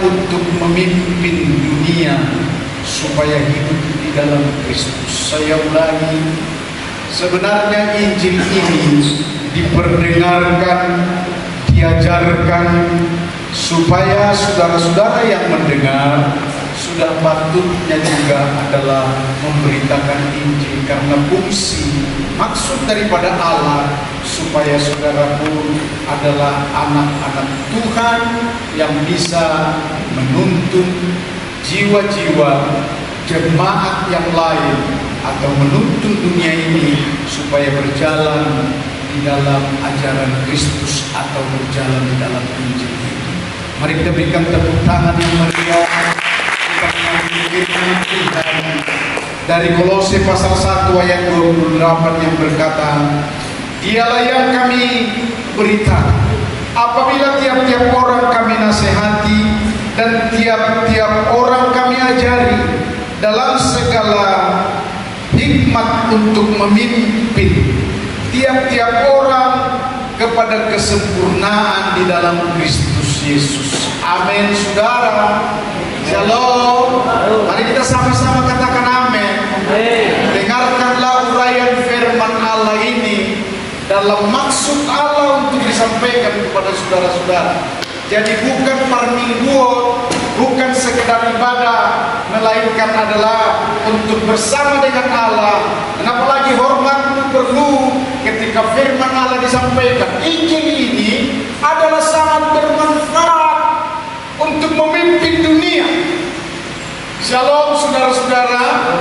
untuk memimpin dunia supaya hidup di dalam Kristus. Saya ulangi, sebenarnya Injil ini diperdengarkan, diajarkan supaya saudara-saudara yang mendengar sudah patutnya juga adalah memberitakan Injil, karena fungsi maksud daripada Allah supaya saudara pun adalah anak-anak Tuhan yang bisa menuntun jiwa-jiwa jemaat yang lain atau menuntun dunia ini supaya berjalan di dalam ajaran Kristus atau berjalan di dalam Injil ini. Mari kita berikan tepuk tangan yang meriah dari Kolose pasal 1 ayat 28 yang berkata, Dialah yang kami berita apabila tiap-tiap orang kami nasihati dan tiap-tiap orang kami ajari dalam segala hikmat untuk memimpin tiap-tiap orang kepada kesempurnaan di dalam Kristus Yesus. Amin, saudara. Shalom. Mari kita sama-sama katakan amin. Dengarkanlah uraian firman Allah ini dalam maksud Allah untuk disampaikan kepada saudara-saudara. Jadi bukan permingguan, bukan sekedar ibadah, melainkan adalah untuk bersama dengan Allah. Dan apalagi hormat perlu ketika firman Allah disampaikan. Injil ini adalah sangat bermanfaat untuk memimpin dunia. Shalom, saudara-saudara.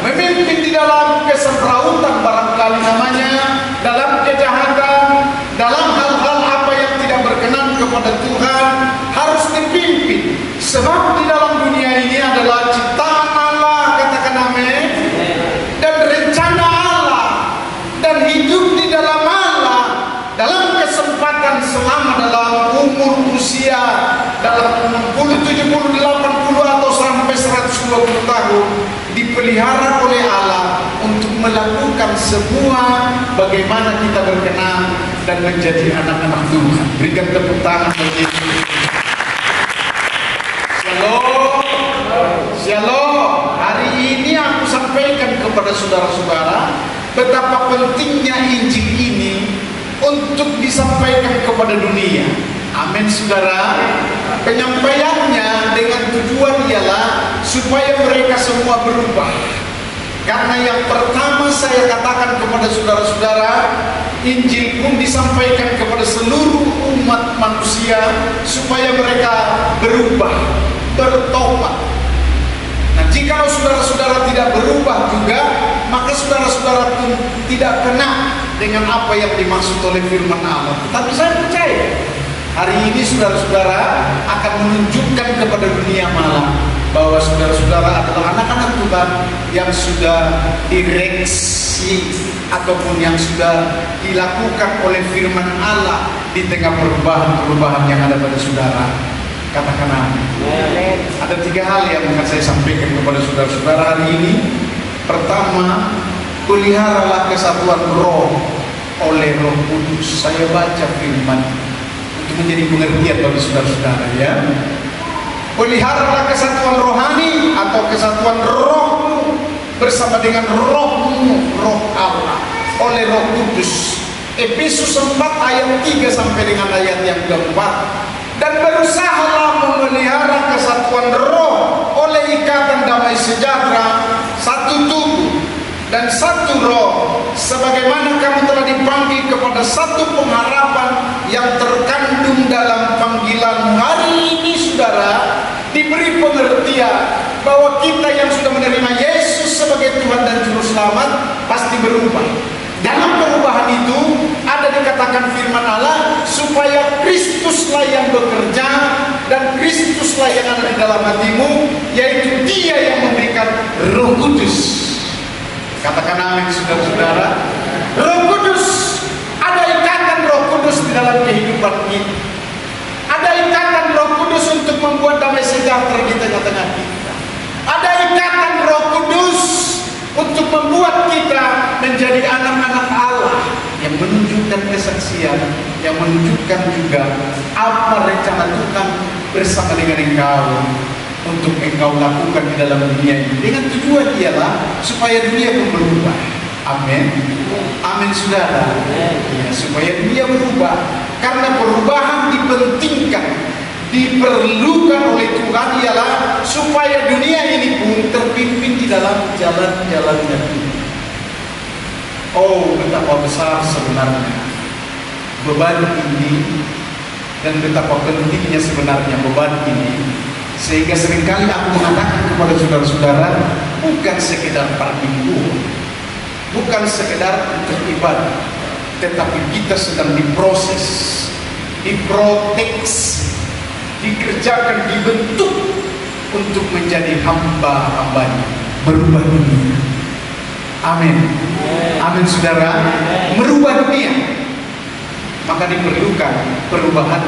Memimpin di dalam kesemrautan barangkali namanya, dalam kejahatan, dalam hal-hal apa yang tidak berkenan kepada Tuhan harus dipimpin. Sebab di dalam dunia ini adalah ciptaan Allah, katakan amin, dan rencana Allah, dan hidup di dalam Allah dalam kesempatan selama dalam umur usia dalam 60, 70, 80 atau sampai 120 tahun dipelihara oleh Allah untuk melakukan semua bagaimana kita berkenan dan menjadi anak-anak Tuhan. Berikan tepuk tangan bagi Shalom. Shalom. Hari ini aku sampaikan kepada saudara-saudara betapa pentingnya Injil ini untuk disampaikan kepada dunia. Amin, saudara. Penyampaiannya dengan tujuan ialah supaya mereka semua berubah. Karena yang pertama saya katakan kepada saudara-saudara, Injil pun disampaikan kepada seluruh umat manusia supaya mereka berubah, bertobat. Nah, jika saudara-saudara tidak berubah juga, maka saudara-saudara pun tidak kena dengan apa yang dimaksud oleh firman Allah. Tapi saya percaya hari ini saudara-saudara akan menunjukkan kepada dunia malam bahwa saudara-saudara adalah anak-anak Tuhan yang sudah direksi ataupun yang sudah dilakukan oleh firman Allah di tengah perubahan-perubahan yang ada pada saudara. Katakan amin. Ada 3 hal yang akan saya sampaikan kepada saudara-saudara hari ini. Pertama, peliharalah kesatuan roh oleh Roh Kudus. Saya baca firman untuk menjadi pengertian bagi saudara-saudara, ya. Peliharalah kesatuan rohani atau kesatuan rohmu bersama dengan rohmu, roh Allah, oleh Roh Kudus. Efesus 4 ayat 3 sampai dengan ayat yang keempat. Dan berusahalah memelihara kesatuan roh oleh ikatan damai sejahtera, satu tubuh dan satu roh, sebagaimana kamu telah dipanggil kepada satu pengharapan yang terkandung dalam panggilan. Hari ini saudara diberi pengertian bahwa kita yang sudah menerima Yesus sebagai Tuhan dan Juru Selamat pasti berubah. Dalam perubahan itu ada dikatakan firman Allah supaya Kristuslah yang bekerja dan Kristuslah yang ada di dalam hatimu, yaitu Dia yang memberikan Roh Kudus. Katakan amin, saudara-saudara. Roh Kudus, ada ikatan Roh Kudus di dalam kehidupan kita. Ada ikatan Roh Kudus untuk membuat damai sejahtera di tengah-tengah kita. Ada ikatan Roh Kudus untuk membuat kita menjadi anak-anak Allah yang menunjukkan kesaksian, yang menunjukkan juga apa rencana Tuhan bersama dengan engkau untuk engkau lakukan di dalam dunia ini. Dengan tujuan ialah supaya dunia pun berubah. Amin. Amin saudara. Ya, supaya dunia berubah. Karena perubahan dipentingkan, diperlukan oleh Tuhan ialah supaya dunia ini pun terpimpin di dalam jalan-jalannya Tuhan. Oh, betapa besar sebenarnya beban ini dan betapa pentingnya sebenarnya beban ini, sehingga seringkali aku mengatakan kepada saudara-saudara, bukan sekedar perminggu, bukan sekedar untuk ibadah, tetapi kita sedang diproses, diproteksi, dikerjakan, dibentuk untuk menjadi hamba-hambanya, berubah dunia. Amin. Amin saudara. Merubah dunia, maka diperlukan perubahan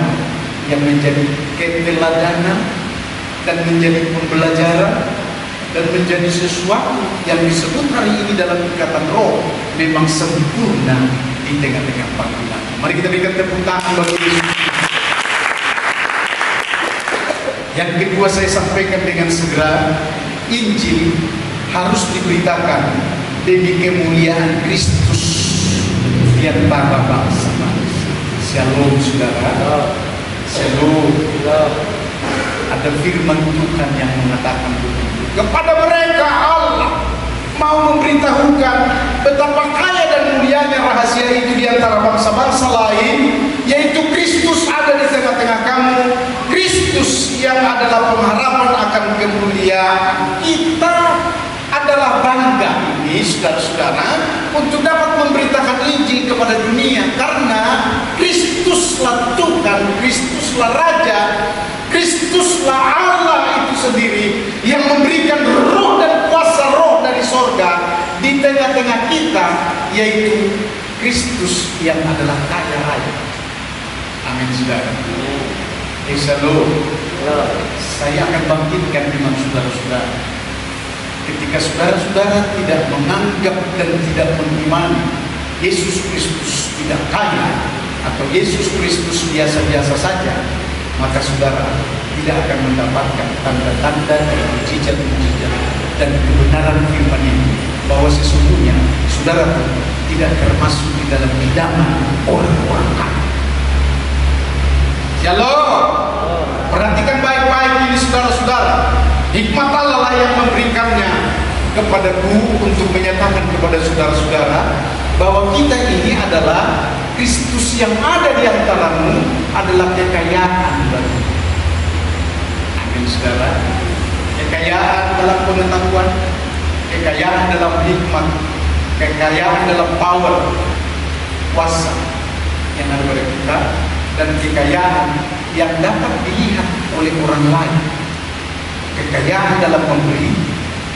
yang menjadi keteladanan dan menjadi pembelajaran dan menjadi sesuatu yang disebut hari ini dalam ikatan roh memang sempurna di tengah-tengah panggilan. Mari kita berikan tepuk tangan bagi Yesus. Yang kedua saya sampaikan dengan segera, Injil harus diberitakan demi kemuliaan Kristus di antara bangsa-bangsa. Shalom saudara. Shalom. Ada firman Tuhan yang mengatakan begitu. Kepada mereka Allah mau memberitahukan betapa kaya dan mulianya rahasia itu di antara bangsa-bangsa lain, yaitu Kristus ada di tengah-tengah kamu. Kristus yang adalah pengharapan akan kemuliaan. Kita adalah bangga ini saudara-saudara untuk dapat memberitakan Injil kepada dunia, karena Kristuslah Tuhan, Kristuslah Raja, Kristuslah Allah itu sendiri yang memberikan roh dan kuasa roh dari sorga di tengah-tengah kita, yaitu Kristus yang adalah kaya raya. Amin saudara. Shalom. Saya akan bangkitkan iman saudara-saudara. Ketika saudara-saudara tidak menganggap dan tidak mengimani Yesus Kristus tidak kaya atau Yesus Kristus biasa-biasa saja, maka saudara tidak akan mendapatkan tanda-tanda dan mujizat-mujizat dan kebenaran firman ini, bahwa sesungguhnya saudara pun tidak termasuk di dalam idaman orang-orang kaya. Shalom. Perhatikan baik-baik ini saudara-saudara. Hikmat Allah lah yang memberikannya kepadaku untuk menyatakan kepada saudara-saudara bahwa kita ini adalah Kristus yang ada di antaramu adalah kekayaan baru. Amin saudara. Kekayaan dalam pengetahuan, kekayaan dalam hikmat, kekayaan dalam power, kuasa yang ada pada kita, dan kekayaan yang dapat dilihat oleh orang lain. Kekayaan dalam memberi,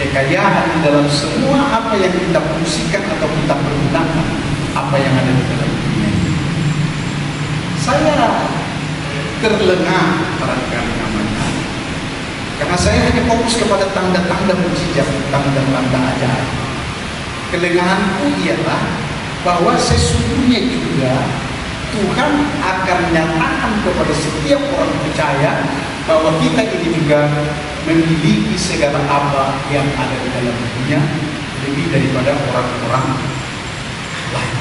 kekayaan dalam semua apa yang kita fungsikan atau kita pergunakan, apa yang ada di dalam dunia ini. Saya terlengah barangkali namanya, karena saya hanya fokus kepada tanda-tanda mujizat, tanda-tanda ajaib. Kelengahanku ialah bahwa sesungguhnya juga Tuhan akan nyatakan kepada setiap orang percaya bahwa kita ini juga memiliki segala apa yang ada di dalam dunia lebih daripada orang-orang lain.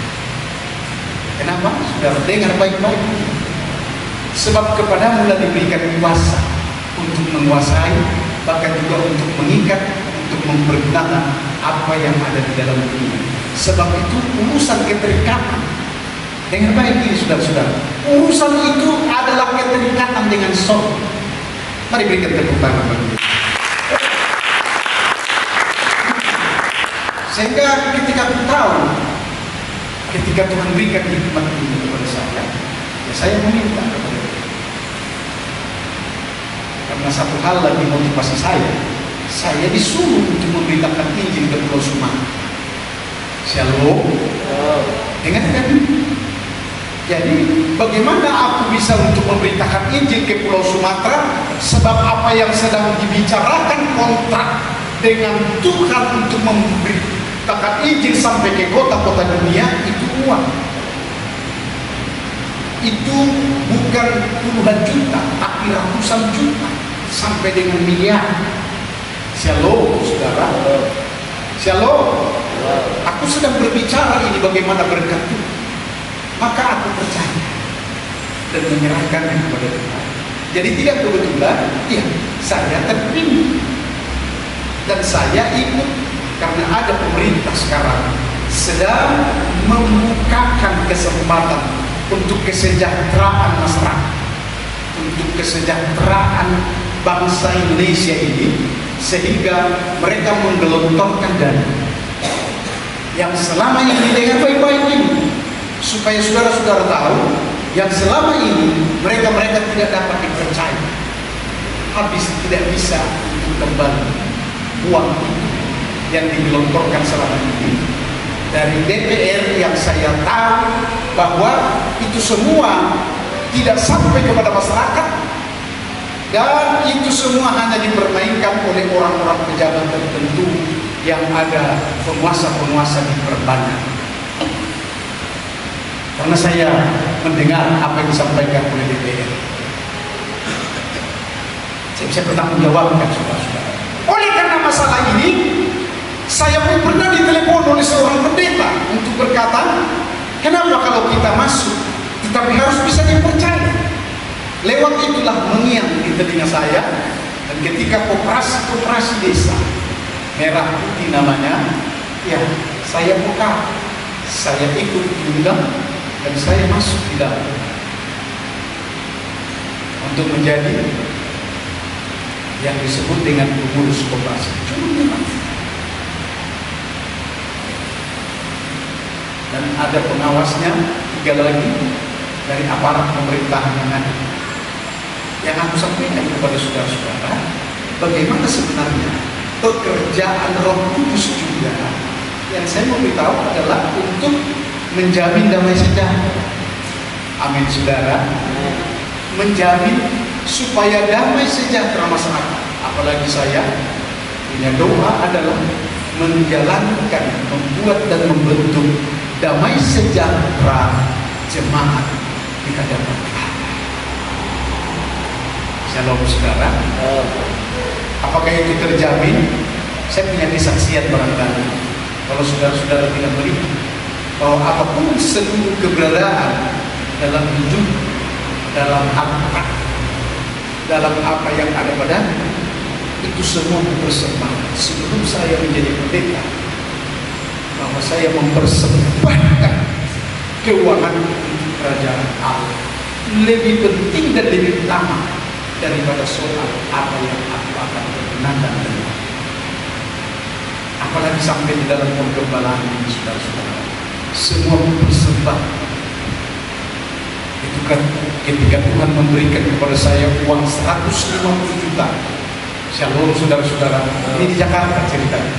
Kenapa? Sudah dengar baik-baik. Sebab kepadamu telah diberikan kuasa untuk menguasai, bahkan juga untuk mengikat, untuk mempergunakan apa yang ada di dalam dunia. Sebab itu urusan keterikatan. Dengar baik ini saudara-saudara. Urusan itu adalah keterikatan dengan sorga. Mari berikan tepuk tangan bagi dia. Sehingga ketika aku tahu, ketika Tuhan berikan hikmat ini kepada saya, ya saya meminta kepada dia. Karena satu hal lagi motivasi saya disuruh untuk memberitakan Injil ke Pulau Sumatera. Shalom. Dengarkan. Jadi bagaimana aku bisa untuk memberitakan Injil ke Pulau Sumatera? Sebab apa yang sedang dibicarakan kontrak dengan Tuhan untuk memberitakan Injil sampai ke kota-kota dunia itu uang. Itu bukan puluhan juta, tapi ratusan juta sampai dengan miliar. Shalom, saudara. Shalom. Aku sedang berbicara ini bagaimana berkat Tuhan. Maka aku percaya dan menyerahkannya kepada Tuhan. Jadi tidak kebetulan, ya, saya terpilih dan saya ikut karena ada pemerintah sekarang sedang membukakan kesempatan untuk kesejahteraan masyarakat, untuk kesejahteraan bangsa Indonesia ini, sehingga mereka menggelontorkan dana yang selama ini dengan baik-baik ini, supaya saudara-saudara tahu yang selama ini mereka tidak dapat dipercaya, habis tidak bisa untuk kembali uang yang digelontorkan selama ini dari DPR, yang saya tahu bahwa itu semua tidak sampai kepada masyarakat, dan itu semua hanya dipermainkan oleh orang-orang pejabat tertentu yang ada penguasa-penguasa di perbankan. Karena saya mendengar apa yang disampaikan oleh DPR, saya bisa bertanggung jawabkan, saudara-saudara. Oleh karena masalah ini, saya pun pernah ditelepon oleh seorang pendeta untuk berkata, kenapa kalau kita masuk tetapi harus bisa dipercaya? Lewat itulah mengiang di telinga saya, dan ketika koperasi desa Merah Putih namanya, ya saya buka, saya ikut diundang dan saya masuk di dalam untuk menjadi yang disebut dengan pengurus koperasi. Dan ada pengawasnya 3 lagi dari aparat pemerintahan yang ada. Yang aku sampaikan kepada saudara-saudara, bagaimana sebenarnya pekerjaan Roh Kudus juga yang saya mau beritahu adalah untuk menjamin damai sejahtera. Amin, saudara. Menjamin supaya damai sejahtera masyarakat. Apalagi saya punya doa adalah menjalankan, membuat dan membentuk damai sejahtera jemaat di hadapan Allah. Shalom, saudara. Apakah itu terjamin? Saya punya kesaksian barangkali. Kalau saudara-saudara tidak melihat bahwa apapun seluruh keberadaan dalam hidup, dalam apa, dalam apa yang ada padanya, itu semua mempersembahkan. Sebelum saya menjadi pendeta, bahwa saya mempersembahkan keuangan untuk kerajaan Allah lebih penting dan lebih utama daripada soal apa yang aku akan berkenakan dengan. Apalagi sampai di dalam penggembalaan ini, saudara-saudara, semua mempersembahkan. Itu kan ketika Tuhan memberikan kepada saya uang 150 juta. Shalom, saudara-saudara. Ini di Jakarta ceritanya.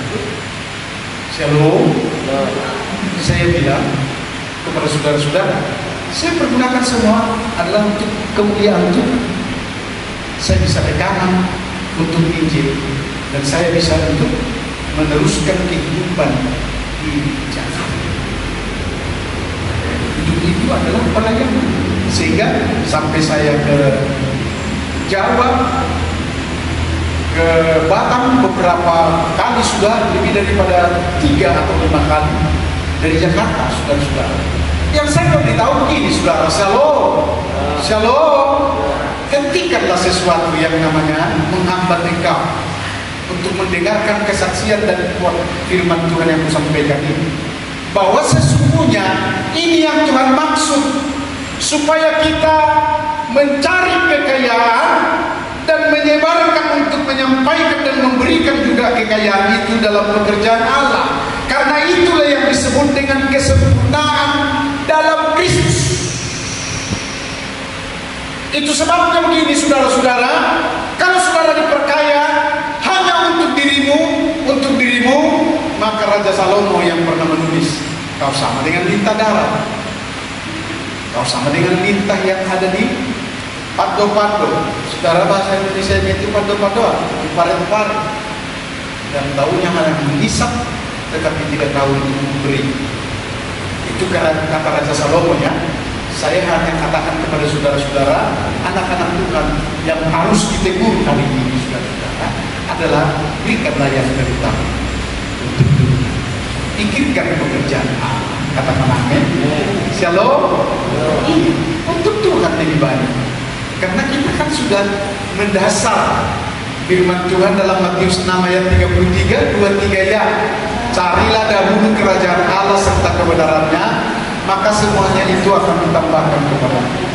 Shalom. Saya bilang kepada saudara-saudara, saya pergunakan semua adalah untuk kemuliaan Tuhan. Saya bisa rekaman untuk Injil, dan saya bisa untuk meneruskan kehidupan di Jakarta. Hidup itu adalah pelayanan. Sehingga sampai saya ke Jawa, ke Batam beberapa kali sudah, lebih daripada 3 atau 5 kali dari Jakarta, saudara-saudara. Yang saya beritahu begini, saudara, shalom, shalom. Hentikanlah sesuatu yang namanya menghambat engkau untuk mendengarkan kesaksian dan firman Tuhan yang kusampaikan ini, bahwa sesungguhnya ini yang Tuhan maksud, supaya kita mencari kekayaan dan menyebarkan untuk menyampaikan dan memberikan juga kekayaan itu dalam pekerjaan Allah. Karena itulah yang disebut dengan kesempurnaan dalam Kristus. Itu sebabnya begini, saudara-saudara, kalau saudara diperkaya hanya untuk dirimu, maka Raja Salomo yang pernah menulis, kau sama dengan lintah darat, kau sama dengan lintah yang ada di pado-pado. Saudara, bahasa Indonesia itu pado-padoan, paret-paret, dan tahunya hanya menghisap tetapi tidak tahu untuk memberi. Itu kata Raja Salomo, ya. Saya hanya katakan kepada saudara-saudara, anak-anak Tuhan yang harus ditegur kali ini, saudara-saudara, adalah berikanlah yang terutama untuk Tuhan. Pikirkan pekerjaan Allah. Katakan amin. Shalom. Untuk Tuhan lebih banyak. Karena kita kan sudah mendasar firman Tuhan dalam Matius 6 ayat 33, 23 ya. Carilah dahulu kerajaan Allah serta kebenarannya, maka semuanya itu akan ditambahkan kepadamu.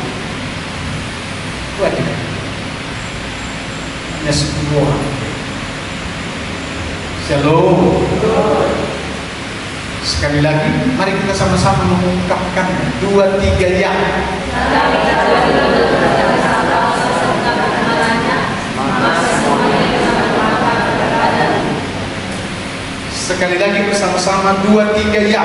Waduh. Hanya 10 orang. Shalom. Sekali lagi, mari kita sama-sama mengungkapkan 2, 3 ya. Sekali lagi bersama-sama 2, 3 ya.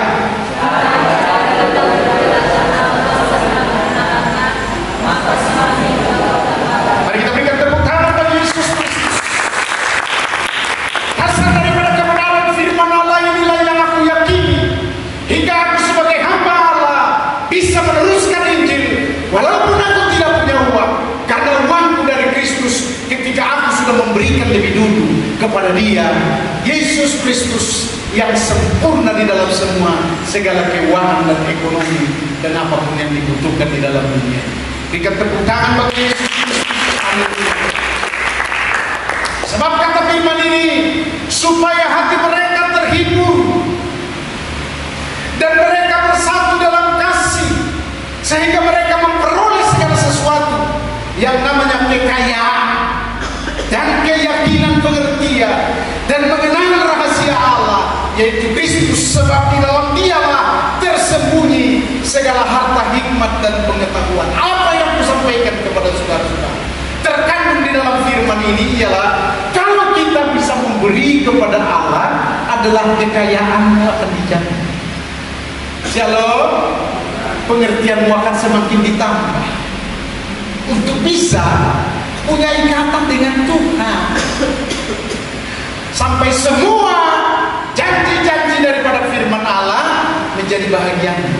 Mari kita berikan tepuk tangan bagi Yesus Kristus. Hasil daripada kebenaran firman Allah inilah yang aku yakini, hingga aku sebagai hamba Allah bisa meneruskan Injil walaupun aku tidak punya uang, karena uangku dari Kristus ketika aku sudah memberikan lebih dulu kepada Dia, Yesus Kristus yang sempurna di dalam semua segala keuangan dan ekonomi dan apapun yang dibutuhkan di dalam dunia. Berikan tepuk tangan bagi Yesus Kristus. Sebab kata firman ini, supaya hati mereka terhibur dan mereka bersatu dalam kasih, sehingga mereka memperoleh segala sesuatu yang namanya kekayaan dan keyakinan pengertian dan mengenal rahasia Allah, yaitu Kristus, sebab di dalam Dialah tersembunyi segala harta hikmat dan pengetahuan. Apa yang kusampaikan kepada saudara-saudara terkandung di dalam firman ini ialah, kalau kita bisa memberi kepada Allah, adalah kekayaanmu akan dijamin. Shalom. Pengertianmu akan semakin ditambah untuk bisa punya ikatan dengan Tuhan, sampai semua janji-janji daripada firman Allah menjadi bahagiamu.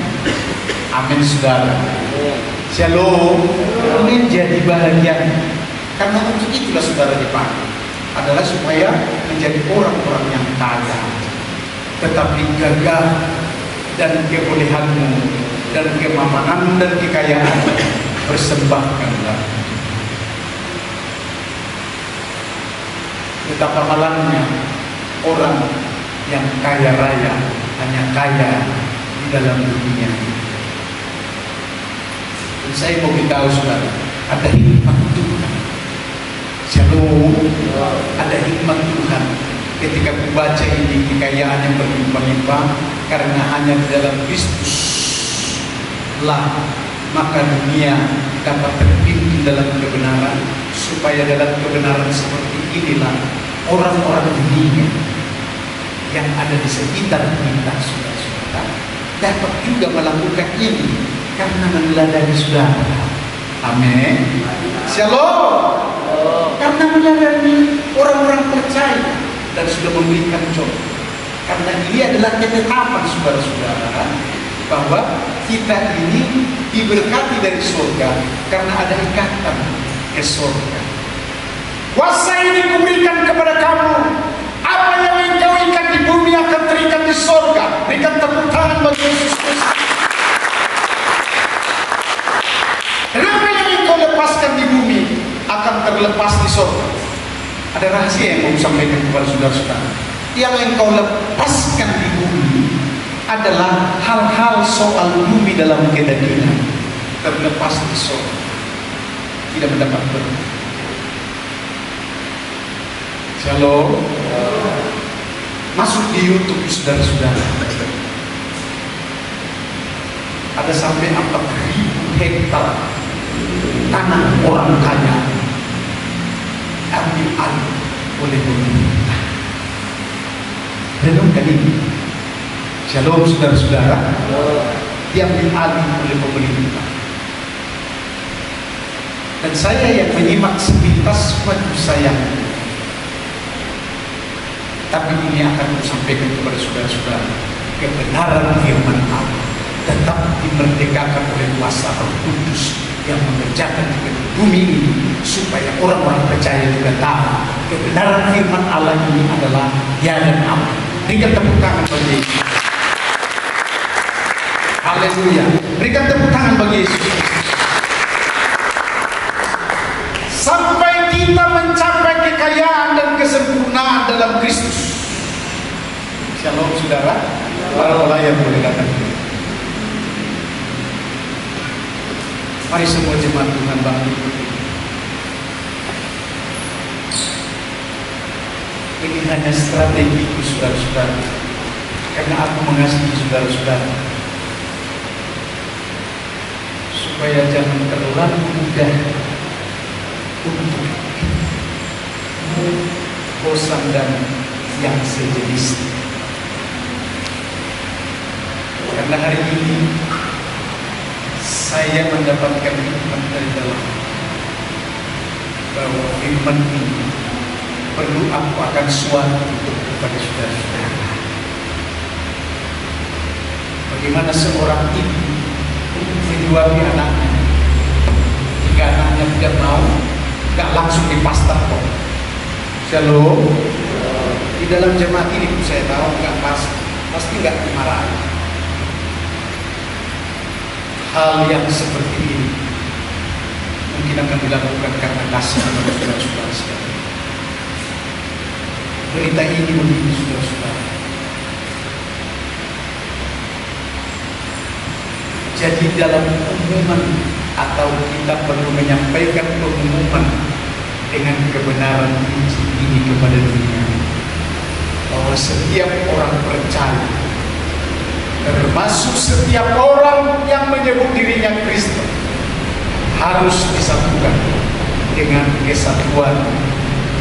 Amin, saudara. Shalom. Menjadi bahagiamu. Karena untuk itulah saudara dipanggil, adalah supaya menjadi orang-orang yang kaya, tetapi gagah dan kebolehanmu dan kemapananmu dan kekayaanmu persembahkanlah. Betapa malangnya orang yang kaya raya hanya kaya di dalam dunia. Dan saya mau beritahu saudara, ada hikmat Tuhan. Shalom. Ada hikmat Tuhan ketika membaca ini, kekayaan yang berlimpah-limpah, karena hanya di dalam Kristus lah maka dunia dapat terpimpin dalam kebenaran, supaya dalam kebenaran seperti inilah orang-orang dunia yang ada di sekitar kita, saudara-saudara, dapat juga melakukan ini karena meneladani saudara. Amin. Shalom. Karena meneladani orang-orang percaya dan sudah memberikan contoh. Karena ini adalah ketetapan saudara-saudara, bahwa kita ini diberkati dari surga karena ada ikatan ke surga. Kuasa ini kuberikan kepada kamu, apa yang engkau ikat di bumi akan terikat di surga. Berikan tepuk tangan bagi Yesus Kristus. Dan apa yang engkau lepaskan di bumi akan terlepas di surga. Ada rahasia yang mau sampaikan kepada saudara-saudara. Yang engkau lepaskan di bumi adalah hal-hal soal bumi dalam kedagingan, terlepas di surga, tidak mendapat berkat. Shalom. Masuk di YouTube saudara-saudara, ada sampai 4.000 hektar tanah orang kaya ambil alih oleh pemerintah. Renungkan ini. Shalom saudara-saudara, diambil alih oleh pemerintah. Dan saya yang menyimak sepintas wajib saya, tapi ini akan kusampaikan kepada saudara-saudara kebenaran firman Allah. tetap dimerdekakan oleh kuasa Roh Kudus yang mengerjakan di bumi ini, supaya orang-orang percaya juga tahu kebenaran firman Allah ini adalah ya dan amin. Berikan tepuk tangan bagi Yesus. Haleluya. Berikan tepuk tangan bagi Yesus. Sampai kita mencapai kekayaan dan kesempurnaan dalam Kristus. Shalom saudara. Para pelayan boleh datang. Mari semua jemaat Tuhan bangkit. Ini hanya strategiku saudara-saudara, karena aku mengasihi saudara-saudara, supaya jangan terlalu mudah untuk bosan dan yang sejenis. Karena hari ini saya mendapatkan hikmat dari dalam bahwa firman ini perlu aku akan suatu kepada saudara-saudara. Bagaimana seorang ibu menjuali anaknya, jika anaknya tidak mau, gak langsung dipastar kok. Shalom. Di dalam jemaat ini saya tahu gak pasti gak dimarahi. Hal yang seperti ini mungkin akan dilakukan karena kasih kepada saudara-saudara sekalian. Berita ini begini saudara-saudara. Jadi dalam pengumuman, atau kita perlu menyampaikan pengumuman dengan kebenaran Injil ini kepada dunia, bahwa setiap orang percaya, termasuk setiap orang yang menyebut dirinya Kristen, harus disatukan dengan kesatuan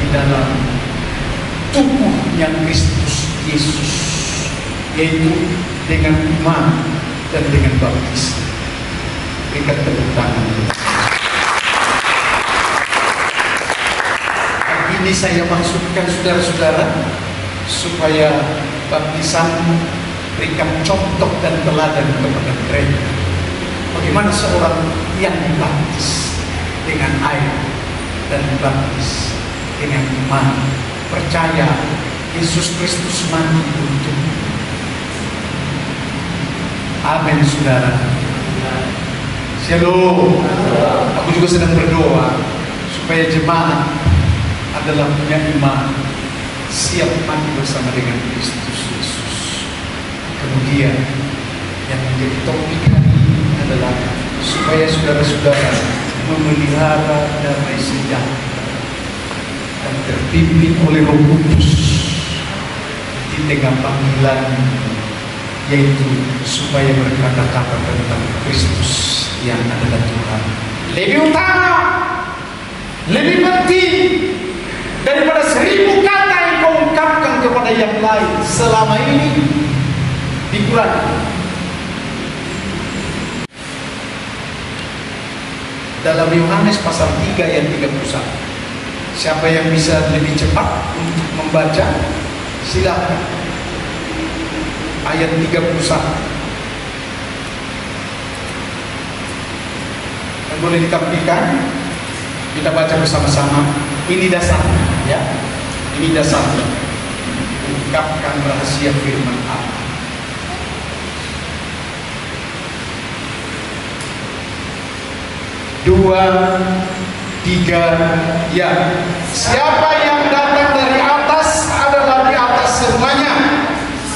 di dalam tubuhnya Kristus Yesus, yaitu dengan iman dan dengan baptis. Berikan tepuk tangan. Ini saya maksudkan saudara-saudara, supaya baptisan berikan contoh dan teladan kepada mereka. Bagaimana seorang yang dibaptis dengan air dan dibaptis dengan iman, percaya Yesus Kristus mati untuk. Amin saudara. Shalom. Aku juga sedang berdoa supaya jemaat adalah punya iman, siap mati bersama dengan Kristus Yesus. Kemudian yang menjadi topik hari ini adalah supaya saudara-saudara memelihara damai sejahtera dan terpimpin oleh Roh Kudus di tengah panggilan, yaitu supaya berkata-kata tentang Kristus yang adalah Tuhan lebih utama, lebih penting daripada 1000 kata yang kau ungkapkan kepada yang lain selama ini. Dikurangi. Dalam Yohanes pasal 3 ayat 31. Siapa yang bisa lebih cepat untuk membaca, silakan. Ayat 31. Dan boleh ditampilkan, kita baca bersama-sama. Ini dasarnya, ya. Ini dasarnya. Ungkapkan rahasia firman Allah. 2, 3, ya. Siapa yang datang dari atas adalah di atas semuanya.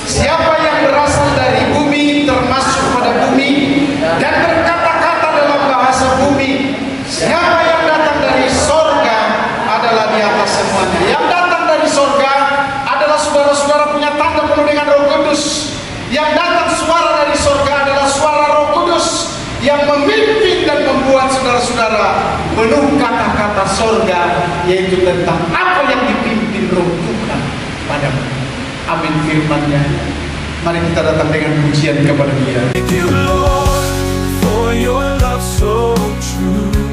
Siapa yang berasal dari bumi termasuk pada bumi dan berkata-kata dalam bahasa bumi. Siapa yang datang dari sorga adalah di atas semuanya. Yang datang dari sorga adalah saudara-saudara punya tanda penuh dengan Roh Kudus. Yang datang suara dari sorga adalah suara Roh Kudus yang memimpin dan membuat saudara-saudara penuh kata-kata sorga, yaitu tentang apa yang dipimpin Roh Tuhan padamu. Amin firman-Nya. Mari kita datang dengan pujian kepada Dia. Thank you Lord for your love so true.